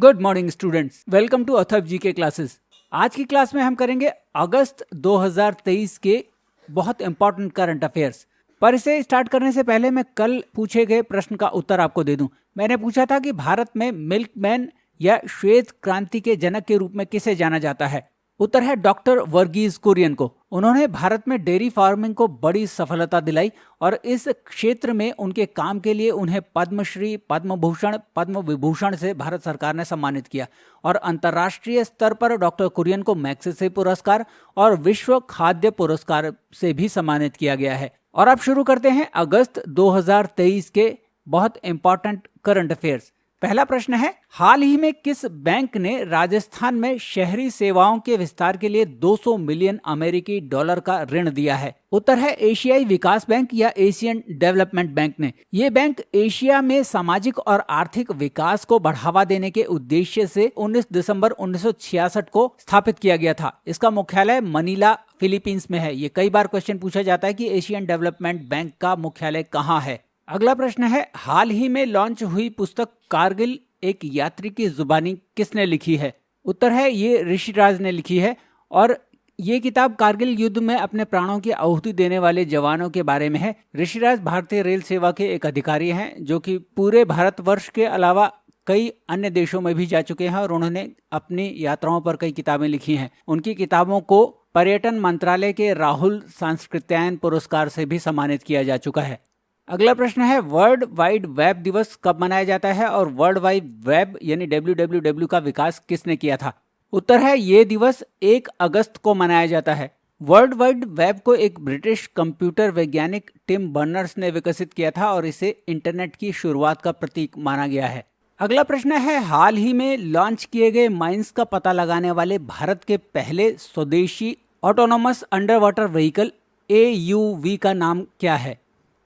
Good morning students, welcome to Atharva ji के classes. आज की क्लास में हम करेंगे अगस्त 2023 के बहुत इंपॉर्टेंट करंट अफेयर्स। पर इसे स्टार्ट करने से पहले मैं कल पूछे गए प्रश्न का उत्तर आपको दे दूं। मैंने पूछा था कि भारत में मिल्कमैन या श्वेत क्रांति के जनक के रूप में किसे जाना जाता है। उत्तर है डॉक्टर वर्गीज कुरियन को। उन्होंने भारत में डेयरी फार्मिंग को बड़ी सफलता दिलाई और इस क्षेत्र में उनके काम के लिए उन्हें पद्मश्री, पद्म भूषण, पद्म विभूषण से भारत सरकार ने सम्मानित किया और अंतर्राष्ट्रीय स्तर पर डॉक्टर कुरियन को मैग्सेसे पुरस्कार और विश्व खाद्य पुरस्कार से भी सम्मानित किया गया है। और अब शुरू करते हैं अगस्त 2023 के बहुत इंपॉर्टेंट करंट अफेयर्स। पहला प्रश्न है, हाल ही में किस बैंक ने राजस्थान में शहरी सेवाओं के विस्तार के लिए 200 मिलियन अमेरिकी डॉलर का ऋण दिया है। उत्तर है एशियाई विकास बैंक या एशियन डेवलपमेंट बैंक ने। ये बैंक एशिया में सामाजिक और आर्थिक विकास को बढ़ावा देने के उद्देश्य से 19 दिसंबर 1966 को स्थापित किया गया था। इसका मुख्यालय मनीला, फिलीपींस में है। ये कई बार क्वेश्चन पूछा जाता है कि एशियन डेवलपमेंट बैंक का मुख्यालय कहाँ है। अगला प्रश्न है, हाल ही में लॉन्च हुई पुस्तक कारगिल एक यात्री की जुबानी किसने लिखी है। उत्तर है ये ऋषिराज ने लिखी है और ये किताब कारगिल युद्ध में अपने प्राणों की आहुति देने वाले जवानों के बारे में है। ऋषिराज भारतीय रेल सेवा के एक अधिकारी हैं जो कि पूरे भारतवर्ष के अलावा कई अन्य देशों में भी जा चुके हैं और उन्होंने अपनी यात्राओं पर कई किताबें लिखी हैं। उनकी किताबों को पर्यटन मंत्रालय के राहुल सांस्कृत्यायन पुरस्कार से भी सम्मानित किया जा चुका है। अगला प्रश्न है, वर्ल्ड वाइड वेब दिवस कब मनाया जाता है और वर्ल्ड वाइड वेब यानी WWW का विकास किसने किया था। उत्तर है ये दिवस 1 अगस्त को मनाया जाता है। वर्ल्ड वाइड वेब को एक ब्रिटिश कंप्यूटर वैज्ञानिक टिम बर्नर्स ने विकसित किया था और इसे इंटरनेट की शुरुआत का प्रतीक माना गया है। अगला प्रश्न है, हाल ही में लॉन्च किए गए माइंस का पता लगाने वाले भारत के पहले स्वदेशी autonomous under water vehicle AUV का नाम क्या है।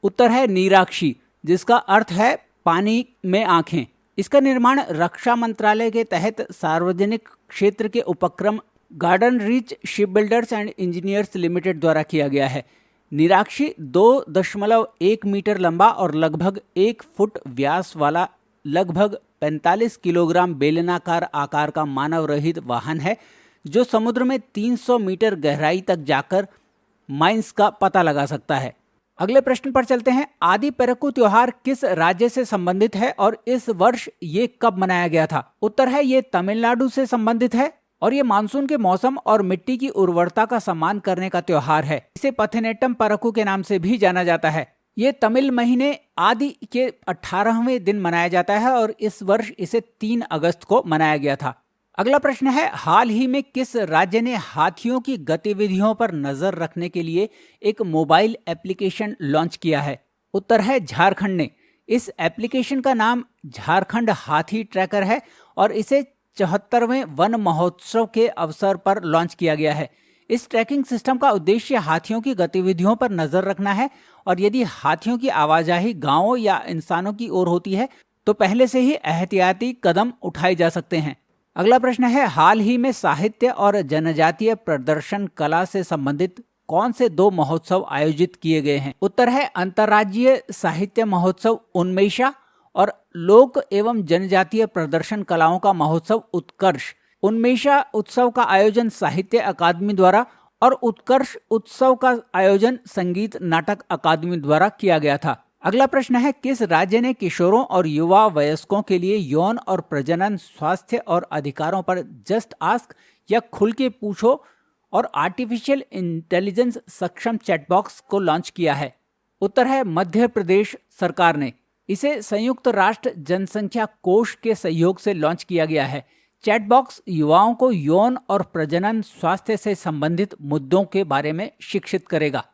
उत्तर है नीराक्षी, जिसका अर्थ है पानी में आंखें। इसका निर्माण रक्षा मंत्रालय के तहत सार्वजनिक क्षेत्र के उपक्रम garden reach ship builders and engineers limited द्वारा किया गया है। नीराक्षी 2.1 मीटर लंबा और लगभग 1 फुट व्यास वाला लगभग 45 किलोग्राम बेलनाकार आकार का मानव रहित वाहन है जो समुद्र में 300 मीटर गहराई तक जाकर माइंस का पता लगा सकता है। अगले प्रश्न पर चलते हैं, आदि पेरकू त्योहार किस राज्य से संबंधित है और इस वर्ष ये कब मनाया गया था। उत्तर है ये तमिलनाडु से संबंधित है और ये मानसून के मौसम और मिट्टी की उर्वरता का सम्मान करने का त्योहार है। इसे पथिनेट्टम परकू के नाम से भी जाना जाता है। ये तमिल महीने आदि के 18वें दिन मनाया जाता है और इस वर्ष इसे 3 अगस्त को मनाया गया था। अगला प्रश्न है, हाल ही में किस राज्य ने हाथियों की गतिविधियों पर नजर रखने के लिए एक मोबाइल एप्लीकेशन लॉन्च किया है। उत्तर है झारखंड ने। इस एप्लीकेशन का नाम झारखंड हाथी ट्रैकर है और इसे 74वें वन महोत्सव के अवसर पर लॉन्च किया गया है। इस ट्रैकिंग सिस्टम का उद्देश्य हाथियों की गतिविधियों पर नजर रखना है और यदि हाथियों की आवाजाही गांवों या इंसानों की ओर होती है तो पहले से ही एहतियाती कदम उठाए जा सकते हैं। अगला प्रश्न है, हाल ही में साहित्य और जनजातीय प्रदर्शन कला से संबंधित कौन से 2 महोत्सव आयोजित किए गए हैं। उत्तर है अंतर्राज्यीय साहित्य महोत्सव उन्मेषा और लोक एवं जनजातीय प्रदर्शन कलाओं का महोत्सव उत्कर्ष। उन्मेषा उत्सव का आयोजन साहित्य अकादमी द्वारा और उत्कर्ष उत्सव का आयोजन संगीत नाटक अकादमी द्वारा किया गया था। अगला प्रश्न है, किस राज्य ने किशोरों और युवा वयस्कों के लिए यौन और प्रजनन स्वास्थ्य और अधिकारों पर जस्ट आस्क या खुल के पूछो और आर्टिफिशियल इंटेलिजेंस सक्षम चैटबॉक्स को लॉन्च किया है। उत्तर है मध्य प्रदेश सरकार ने। इसे संयुक्त राष्ट्र जनसंख्या कोष के सहयोग से लॉन्च किया गया है। चैटबॉक्स युवाओं को यौन और प्रजनन स्वास्थ्य से संबंधित मुद्दों के बारे में शिक्षित करेगा।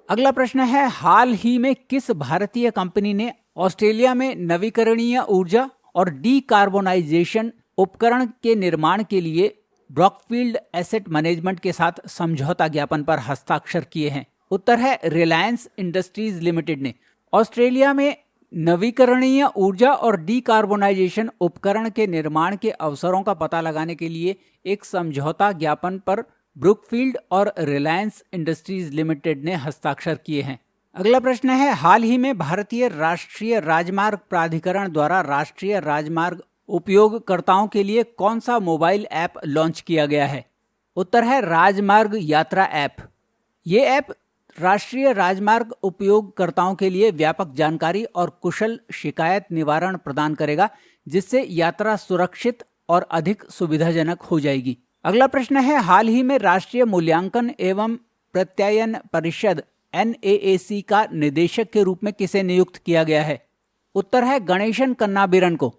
अगला प्रश्न है, हाल ही में किस भारतीय कंपनी ने ऑस्ट्रेलिया में नवीकरणीय ऊर्जा और डीकार्बोनाइजेशन उपकरण के निर्माण के लिए ब्रॉकफील्ड एसेट मैनेजमेंट के साथ समझौता ज्ञापन पर हस्ताक्षर किए हैं। उत्तर है रिलायंस इंडस्ट्रीज लिमिटेड ने। ऑस्ट्रेलिया में नवीकरणीय ऊर्जा और डीकार्बोनाइजेशन उपकरण के निर्माण के अवसरों का पता लगाने के लिए एक समझौता ज्ञापन पर ब्रुकफील्ड और रिलायंस इंडस्ट्रीज लिमिटेड ने हस्ताक्षर किए हैं। अगला प्रश्न है, हाल ही में भारतीय राष्ट्रीय राजमार्ग प्राधिकरण द्वारा राष्ट्रीय राजमार्ग उपयोगकर्ताओं के लिए कौन सा मोबाइल ऐप लॉन्च किया गया है? उत्तर है राजमार्ग यात्रा ऐप। ये ऐप राष्ट्रीय राजमार्ग उपयोगकर्ताओं के लिए व्यापक जानकारी और कुशल शिकायत निवारण प्रदान करेगा, जिससे यात्रा सुरक्षित और अधिक सुविधाजनक हो जाएगी। अगला प्रश्न है, हाल ही में राष्ट्रीय मूल्यांकन एवं प्रत्यायन परिषद NAAC का निदेशक के रूप में किसे नियुक्त किया गया है? उत्तर है गणेशन कन्नाबिरन को।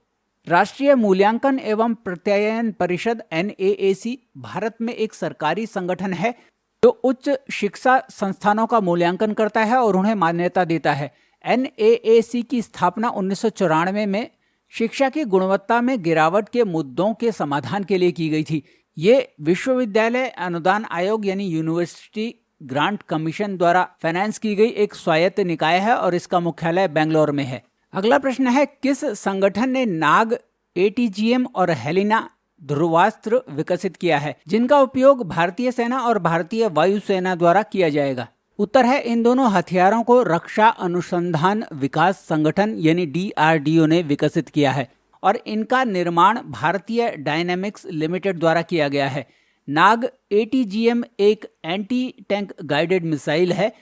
राष्ट्रीय मूल्यांकन एवं प्रत्यायन परिषद NAAC भारत में एक सरकारी संगठन है जो उच्च शिक्षा संस्थानों का मूल्यांकन करता है और उन्हें मान्यता देता है। NAAC की स्थापना 1994 में शिक्षा की गुणवत्ता में गिरावट के मुद्दों के समाधान के लिए की गई थी। ये विश्वविद्यालय अनुदान आयोग यानी यूनिवर्सिटी ग्रांट कमीशन द्वारा फाइनेंस की गई एक स्वायत्त निकाय है और इसका मुख्यालय बेंगलोर में है। अगला प्रश्न है, किस संगठन ने नाग, ATGM और हेलिना ध्रुवास्त्र विकसित किया है, जिनका उपयोग भारतीय सेना और भारतीय वायुसेना द्वारा किया जाएगा? उत्तर है इन दोनों हथियारों को रक्षा अनुसंधान विकास संगठन यानी DRDO ने विकसित किया है और इनका निर्माण भारतीय डायनेमिक्स लिमिटेड द्वारा किया गया है। नाग ATGM एक एंटी टैंक गाइडेड मिसाइल है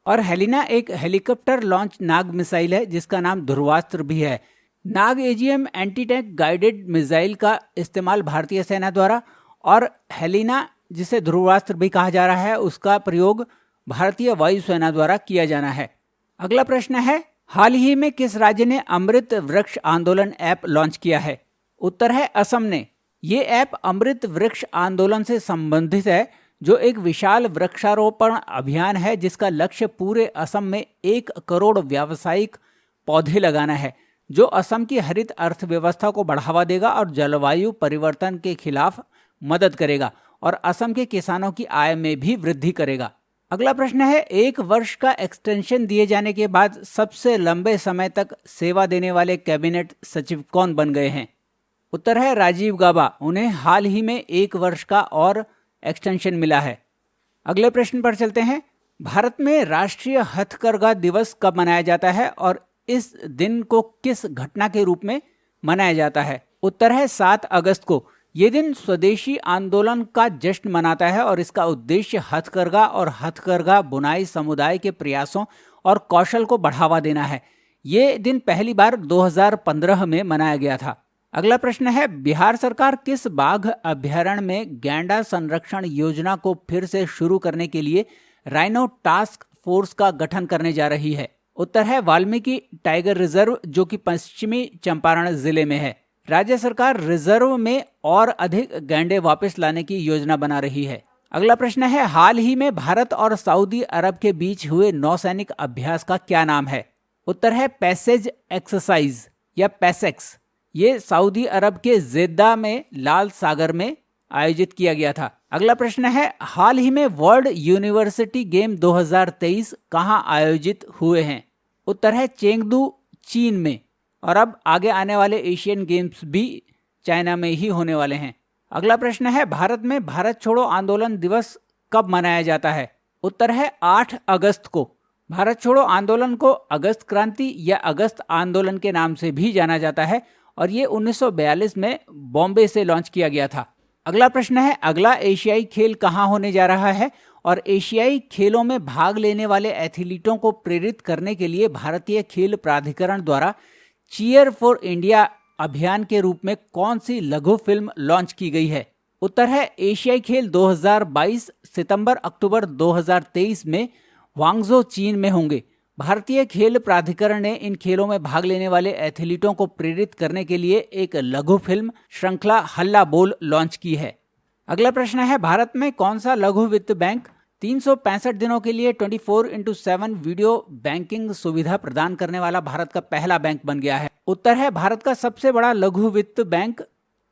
और हेलिना एक हेलीकॉप्टर लॉन्च नाग मिसाइल है जिसका नाम ध्रुवास्त्र भी है। नाग AGM anti tank guided missile का इस्तेमाल भारतीय सेना द्वारा और हेलिना, जिसे ध्रुवास्त्र भी कहा जा रहा है, उसका प्रयोग भारतीय वायुसेना द्वारा किया जाना है। अगला प्रश्न है, हाल ही में किस राज्य ने अमृत वृक्ष आंदोलन ऐप लॉन्च किया है? उत्तर है असम ने। ये ऐप अमृत वृक्ष आंदोलन से संबंधित है, जो एक विशाल वृक्षारोपण अभियान है जिसका लक्ष्य पूरे असम में 1 करोड़ व्यावसायिक पौधे लगाना है, जो असम की हरित अर्थव्यवस्था को बढ़ावा देगा और जलवायु परिवर्तन के खिलाफ मदद करेगा और असम के किसानों की आय में भी वृद्धि करेगा। अगला प्रश्न है, 1 वर्ष का एक्सटेंशन दिए जाने के बाद सबसे लंबे समय तक सेवा देने वाले कैबिनेट सचिव कौन बन गए हैं? उत्तर है राजीव गाबा। उन्हें हाल ही में 1 वर्ष का और एक्सटेंशन मिला है। अगले प्रश्न पर चलते हैं, भारत में राष्ट्रीय हथकरघा दिवस कब मनाया जाता है और इस दिन को किस घटना के रूप में मनाया जाता है? उत्तर है 7 अगस्त को। ये दिन स्वदेशी आंदोलन का जश्न मनाता है और इसका उद्देश्य हथकरघा और हथकरघा बुनाई समुदाय के प्रयासों और कौशल को बढ़ावा देना है। ये दिन पहली बार 2015 में मनाया गया था। अगला प्रश्न है, बिहार सरकार किस बाघ अभ्यारण्य में गैंडा संरक्षण योजना को फिर से शुरू करने के लिए राइनो टास्क फोर्स का गठन करने जा रही है? उत्तर है वाल्मीकि टाइगर रिजर्व, जो कि पश्चिमी चंपारण जिले में है। राज्य सरकार रिजर्व में और अधिक गैंडे वापस लाने की योजना बना रही है। अगला प्रश्न है, हाल ही में भारत और सऊदी अरब के बीच हुए नौसैनिक अभ्यास का क्या नाम है? उत्तर है पैसेज एक्सरसाइज या पैसेक्स। ये सऊदी अरब के जेद्दा में लाल सागर में आयोजित किया गया था। अगला प्रश्न है, हाल ही में वर्ल्ड यूनिवर्सिटी गेम 2023 कहां आयोजित हुए हैं? उत्तर है चेंगडू, चीन में। और अब आगे आने वाले एशियन गेम्स भी चाइना में ही होने वाले हैं। अगला प्रश्न है, भारत में भारत छोड़ो आंदोलन दिवस कब मनाया जाता है? उत्तर है 8 अगस्त को। भारत छोड़ो आंदोलन को अगस्त क्रांति या अगस्त आंदोलन के नाम से भी जाना जाता है और ये 1942 में बॉम्बे से लॉन्च किया गया था। अगला प्रश्न है, अगला एशियाई खेल कहाँ होने जा रहा है और एशियाई खेलों में भाग लेने वाले एथलीटों को प्रेरित करने के लिए भारतीय खेल प्राधिकरण द्वारा चीयर फॉर इंडिया अभियान के रूप में कौन सी लघु फिल्म लॉन्च की गई है? उत्तर है एशियाई खेल 2022 सितंबर-अक्टूबर 2023 में वांगझो, चीन में होंगे। भारतीय खेल प्राधिकरण ने इन खेलों में भाग लेने वाले एथलीटों को प्रेरित करने के लिए एक लघु फिल्म श्रृंखला हल्ला बोल लॉन्च की है। अगला प्रश्न है, भारत में कौन सा लघु वित्त बैंक 365 दिनों के लिए 24x7 वीडियो बैंकिंग सुविधा प्रदान करने वाला भारत का पहला बैंक बन गया है? उत्तर है भारत का सबसे बड़ा लघु वित्त bank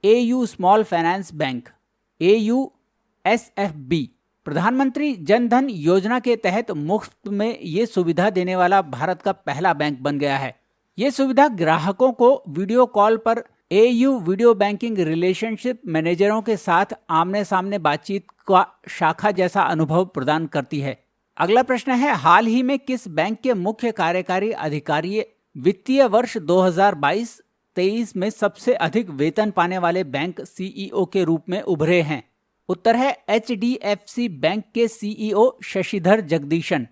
AU small finance bank AUSFB। प्रधानमंत्री जन धन योजना के तहत मुफ्त में ये सुविधा देने वाला भारत का पहला बैंक बन गया है। ये सुविधा ग्राहकों को वीडियो कॉल पर AU वीडियो बैंकिंग रिलेशनशिप मैनेजरों के साथ आमने सामने बातचीत का शाखा जैसा अनुभव प्रदान करती है। अगला प्रश्न है, हाल ही में किस बैंक के मुख्य कार्यकारी अधिकारी वित्तीय वर्ष 2022 2023 में सबसे अधिक वेतन पाने वाले बैंक सीईओ के रूप में उभरे हैं? उत्तर है HDFC बैंक के सीईओ शशिधर जगदीशन।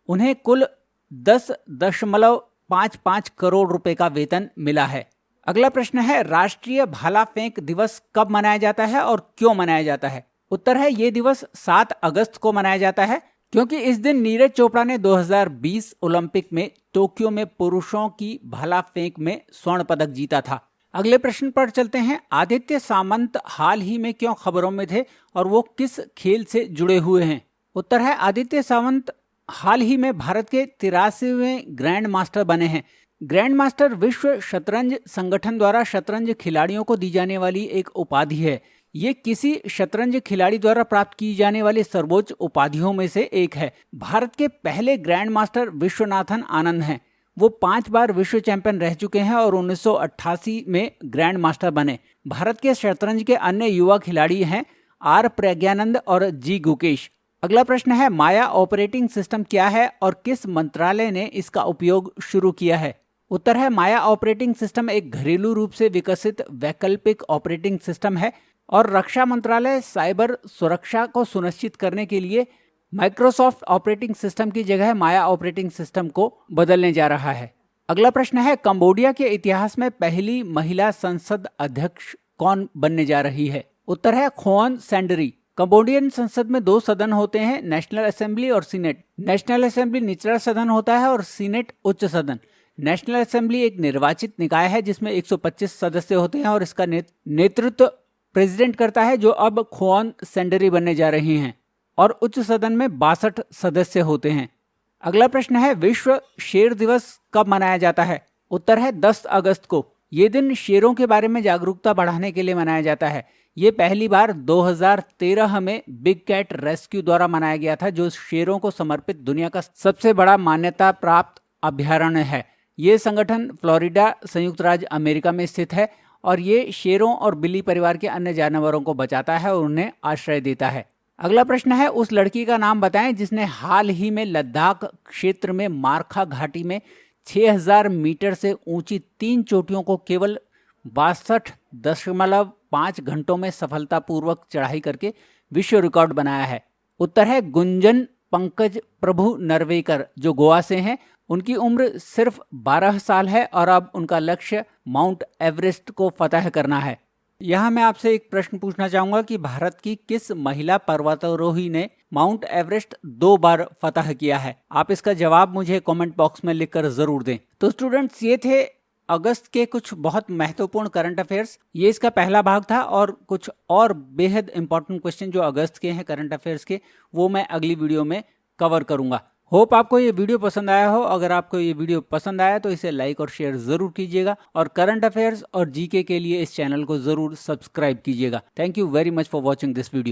उन्हें कुल 10.55 करोड़ रुपए का वेतन मिला है। अगला प्रश्न है, राष्ट्रीय भाला फेंक दिवस कब मनाया जाता है और क्यों मनाया जाता है? उत्तर है, ये दिवस 7 अगस्त को मनाया जाता है क्योंकि इस दिन नीरज चोपड़ा ने 2020 ओलंपिक में टोक्यो में पुरुषों की भाला फेंक में स्वर्ण पदक जीता था। अगले प्रश्न पर चलते हैं। आदित्य सामंत हाल ही में क्यों खबरों में थे और वो किस खेल से जुड़े हुए हैं? उत्तर है, आदित्य सामंत हाल ही में भारत के 83वें ग्रैंड मास्टर बने हैं। ग्रैंड मास्टर विश्व शतरंज संगठन द्वारा शतरंज खिलाड़ियों को दी जाने वाली एक उपाधि है। ये किसी शतरंज खिलाड़ी द्वारा प्राप्त की जाने वाली सर्वोच्च उपाधियों में से एक है। भारत के पहले ग्रैंड मास्टर विश्वनाथन आनंद हैं। वो 5 बार विश्व चैंपियन रह चुके हैं और 1988 में ग्रैंड मास्टर बने। भारत के शतरंज के अन्य युवा खिलाड़ी हैं आर प्रज्ञानंद और जी गुकेश। अगला प्रश्न है, माया ऑपरेटिंग सिस्टम क्या है और किस मंत्रालय ने इसका उपयोग शुरू किया है? उत्तर है, माया ऑपरेटिंग सिस्टम एक घरेलू रूप से विकसित वैकल्पिक ऑपरेटिंग सिस्टम है और रक्षा मंत्रालय साइबर सुरक्षा को सुनिश्चित करने के लिए माइक्रोसॉफ्ट ऑपरेटिंग सिस्टम की जगह माया ऑपरेटिंग सिस्टम को बदलने जा रहा है। अगला प्रश्न है, कंबोडिया के इतिहास में पहली महिला संसद अध्यक्ष कौन बनने जा रही है? उत्तर है, खोन सैंडरी। कंबोडियन संसद में 2 सदन होते हैं, नेशनल असेंबली और सीनेट। नेशनल असेंबली निचला सदन होता है और सीनेट उच्च सदन। नेशनल असेंबली एक निर्वाचित निकाय है जिसमें 125 सदस्य होते हैं और इसका नेतृत्व प्रेसिडेंट करता है, जो अब खोन सैंडरी बनने जा रही हैं, और उच्च सदन में 62 सदस्य होते हैं। अगला प्रश्न है, विश्व शेर दिवस कब मनाया जाता है? उत्तर है, 10 अगस्त को। ये दिन शेरों के बारे में जागरूकता बढ़ाने के लिए मनाया जाता है। ये पहली बार 2013 में बिग कैट रेस्क्यू द्वारा मनाया गया था, जो शेरों को समर्पित दुनिया का सबसे बड़ा मान्यता प्राप्त अभयारण्य है। ये संगठन फ्लोरिडा, संयुक्त राज्य अमेरिका में स्थित है और ये शेरों और बिल्ली परिवार के अन्य जानवरों को बचाता है और उन्हें आश्रय देता है। अगला प्रश्न है, उस लड़की का नाम बताएं जिसने हाल ही में लद्दाख क्षेत्र में मारखा घाटी में 6000 मीटर से ऊंची 3 चोटियों को केवल 62.5 घंटों में सफलतापूर्वक चढ़ाई करके विश्व रिकॉर्ड बनाया है। उत्तर है, गुंजन पंकज प्रभु नरवेकर, जो गोवा से हैं। उनकी उम्र सिर्फ 12 साल है और अब उनका लक्ष्य माउंट एवरेस्ट को फतह करना है। यहाँ मैं आपसे एक प्रश्न पूछना चाहूंगा कि भारत की किस महिला पर्वतारोही ने माउंट एवरेस्ट 2 बार फतह किया है? आप इसका जवाब मुझे कमेंट बॉक्स में लिखकर जरूर दें। तो स्टूडेंट्स, ये थे अगस्त के कुछ बहुत महत्वपूर्ण करंट अफेयर्स। ये इसका पहला भाग था और कुछ और बेहद इंपॉर्टेंट क्वेश्चन जो अगस्त के हैं करंट अफेयर्स के, वो मैं अगली वीडियो में कवर करूंगा। होप आपको ये वीडियो पसंद आया हो। अगर आपको ये वीडियो पसंद आया तो इसे लाइक और शेयर जरूर कीजिएगा और करंट अफेयर्स और जीके के लिए इस चैनल को जरूर सब्सक्राइब कीजिएगा। Thank you very much for watching this video.